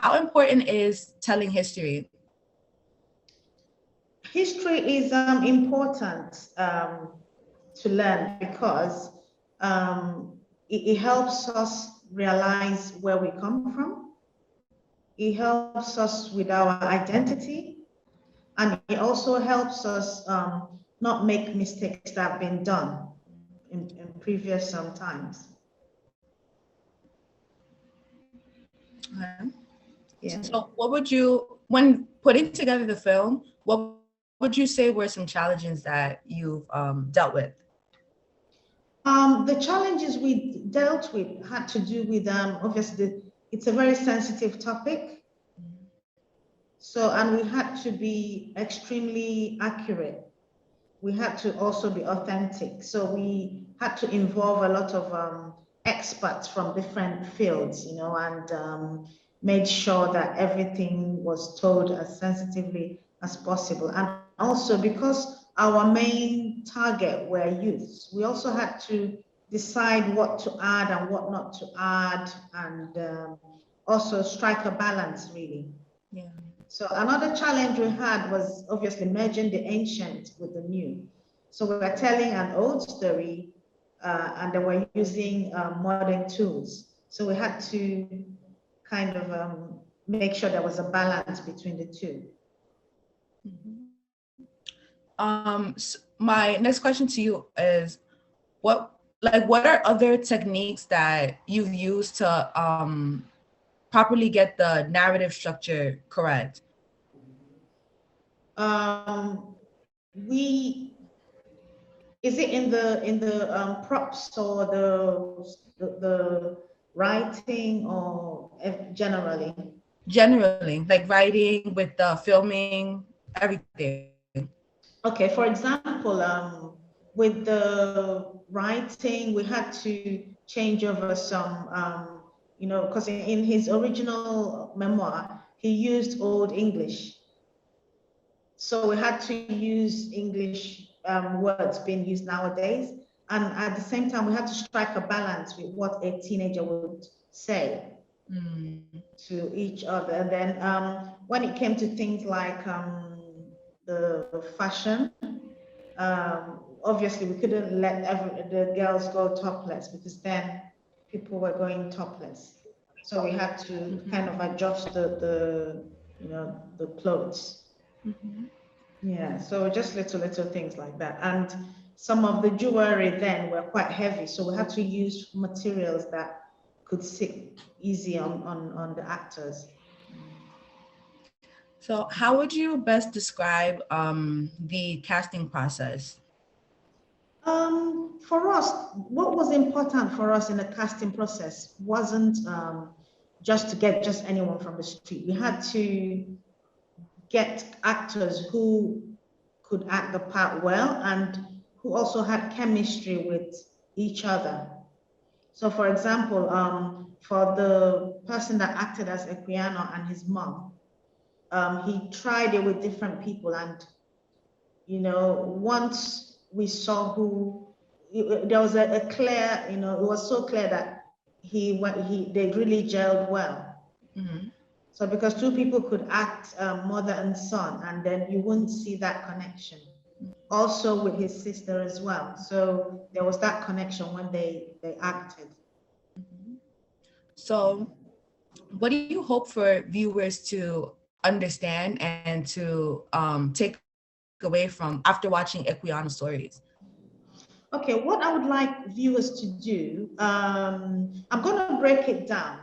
how important is telling history? History is important to learn because it helps us realize where we come from. It helps us with our identity, and it also helps us not make mistakes that have been done in previous times. Okay. Yeah. So what would you, when putting together the film, what would you say were some challenges that you've dealt with? The challenges we dealt with had to do with, obviously, it's a very sensitive topic. So, and we had to be extremely accurate. We had to also be authentic. So we had to involve a lot of experts from different fields, you know, and made sure that everything was told as sensitively as possible. And also because our main target were youths, we also had to decide what to add and what not to add, and also strike a balance, really. Yeah. So another challenge we had was obviously merging the ancient with the new. So we were telling an old story and then we're using modern tools. So we had to kind of make sure there was a balance between the two. So my next question to you is, what are other techniques that you've used to properly get the narrative structure correct? Is it in the props or the writing or generally? Generally, like writing with the filming, everything. Okay, for example, with the writing, we had to change over some, you know, because in his original memoir, he used Old English. So we had to use English words being used nowadays. And at the same time, we had to strike a balance with what a teenager would say to each other. And then when it came to things like the fashion, obviously we couldn't let the girls go topless because then people were going topless. So we had to kind of adjust the you know, the clothes. Yeah, so just little things like that. And some of the jewelry then were quite heavy, so we had to use materials that could sit easy on the actors. So how would you best describe the casting process? For us, what was important for us in the casting process wasn't just to get just anyone from the street. We had to get actors who could act the part well and who also had chemistry with each other. So for example, for the person that acted as Equiano and his mom, he tried it with different people, and you know, once we saw who, there was a clear, you know, it was so clear that they really gelled well. So because two people could act mother and son, and then you wouldn't see that connection. Also with his sister as well. So there was that connection when they acted. So what do you hope for viewers to understand and to take away from after watching Equiano.Stories? Okay, what I would like viewers to do, I'm going to break it down.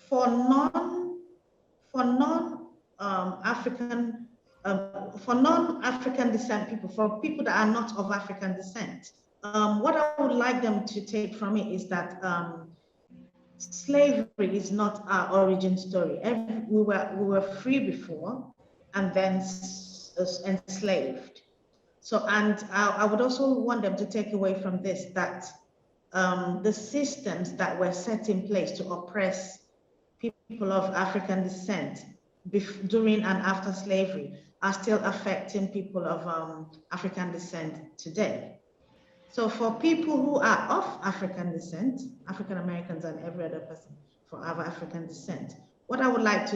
For non-African descent people, for people that are not of African descent, what I would like them to take from it is that slavery is not our origin story. We were free before and then enslaved. So, and I would also want them to take away from this that the systems that were set in place to oppress people of African descent during and after slavery are still affecting people of African descent today. So for people who are of African descent, African Americans and every other person of African descent, what I would like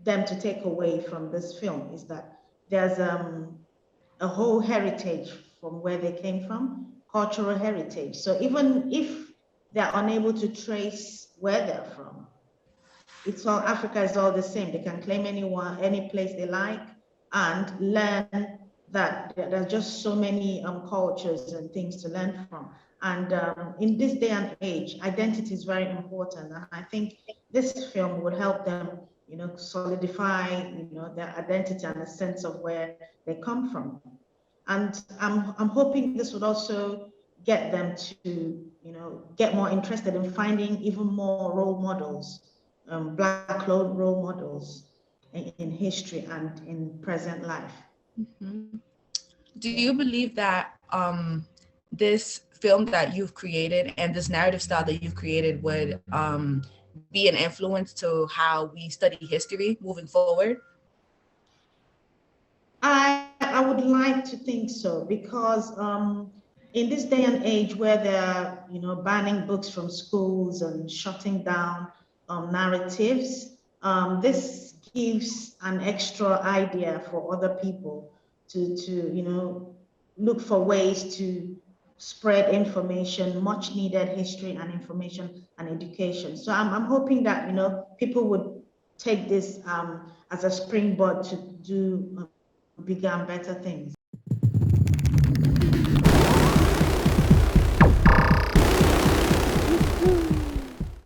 them to take away from this film is that there's a whole heritage from where they came from, cultural heritage. So even if they're unable to trace where they're from, it's all, Africa is all the same. They can claim any place they like, and learn that there are just so many cultures and things to learn from. And in this day and age, identity is very important. And I think this film would help them, solidify, their identity and a sense of where they come from. And I'm hoping this would also get them to, get more interested in finding even more role models, Black role models in history and in present life. Mhm. Do you believe that this film that you've created and this narrative style that you've created would be an influence to how we study history moving forward? I would like to think so, because in this day and age where they're banning books from schools and shutting down narratives, this gives an extra idea for other people to look for ways to spread information, much needed history and information and education. So I'm hoping that people would take this as a springboard to do bigger and better things.